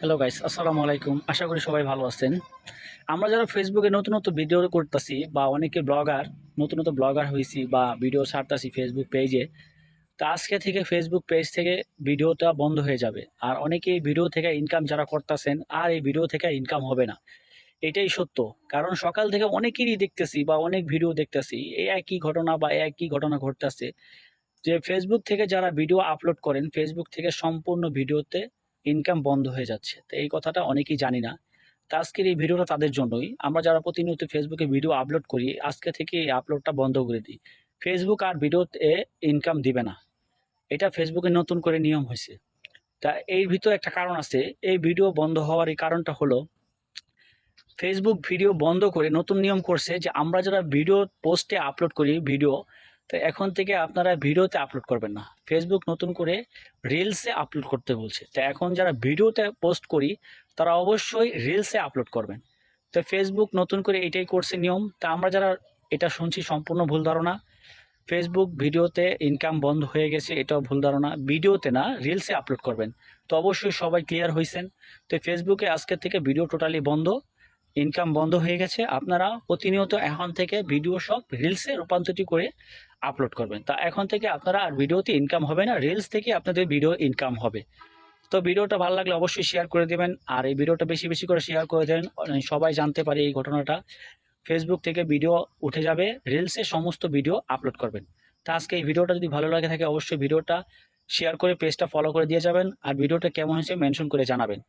Hello guys, আসসালামু আলাইকুম। আশা করি সবাই ভালো আছেন। আমরা যারা ফেসবুকে নতুন ভিডিও করতেছি বা অনেকে নতুন ব্লগার হইছি বা ভিডিও ছাড়তাছি ফেসবুক পেজে। তো আজকে থেকে ফেসবুক পেজ থেকে ভিডিওটা বন্ধ হয়ে যাবে। আর অনেকেই ভিডিও থেকে ইনকাম যারা করতাছেন আর এই ভিডিও থেকে ইনকাম হবে না। এটাই সত্য। কারণ সকাল থেকে অনেকেরই দেখতেছি বা অনেক ভিডিও দেখতেছি এই একই ঘটনা বা একই ঘটনা ঘটতেছে যে ফেসবুক থেকে যারা ভিডিও আপলোড করেন, ফেসবুক থেকে সম্পূর্ণ ভিডিওতে ইনকাম বন্ধ হয়ে যাচ্ছে। তো এই কথাটা অনেকেই জানি না। তো আজকের এই ভিডিওটা তাদের জন্যই। আমরা যারা প্রতিনিয়ত ফেসবুকে ভিডিও আপলোড করি, আজকে থেকে এই আপলোডটা বন্ধ করে দিই। ফেসবুক আর ভিডিওতে ইনকাম দিবে না। এটা ফেসবুকে নতুন করে নিয়ম হইছে। তা এর ভিতরে একটা কারণ আছে। এই ভিডিও বন্ধ হওয়ার এই কারণটা হলো ফেসবুক ভিডিও বন্ধ করে নতুন নিয়ম করছে যে আমরা যারা ভিডিও পোস্টে আপলোড করি ভিডিও, তো এখন থেকে আপনারা ভিডিওতে আপলোড করবেন না। ফেসবুক নতুন করে রিলসে আপলোড করতে বলছে। তো এখন যারা ভিডিওতে পোস্ট করি তারা অবশ্যই রিলসে আপলোড করবেন। তো ফেসবুক নতুন করে এটাই করছে নিয়ম। তা আমরা যারা এটা শুনছি সম্পূর্ণ ভুল ধারণা। ফেসবুক ভিডিওতে ইনকাম বন্ধ হয়ে গেছে এটাও ভুল ধারণা। ভিডিওতে না, রিলসে আপলোড করবেন। তো অবশ্যই সবাই ক্লিয়ার হইছেন। তো ফেসবুকে আজকের থেকে ভিডিও টোটালি বন্ধ। ইনকাম বন্ধ হয়ে গেছে। আপনারা প্রতিনিয়ত এখন থেকে ভিডিও সব রিলসে রূপান্তরিত করে আপলোড করবেন। তা এখন থেকে আপনারা আর ভিডিওতে ইনকাম হবে না, রিলস থেকে আপনাদের ভিডিও ইনকাম হবে। তো ভিডিওটা ভালো লাগলে অবশ্যই শেয়ার করে দেবেন। আর এই ভিডিওটা বেশি বেশি করে শেয়ার করে দেন, সবাই জানতে পারে এই ঘটনাটা। ফেসবুক থেকে ভিডিও উঠে যাবে, রিলসে সমস্ত ভিডিও আপলোড করবেন। তা আজকে এই ভিডিওটা যদি ভালো লাগে থাকে অবশ্যই ভিডিওটা শেয়ার করে পেজটা ফলো করে দিয়ে যাবেন। আর ভিডিওটা কেমন হয়েছে মেনশন করে জানাবেন।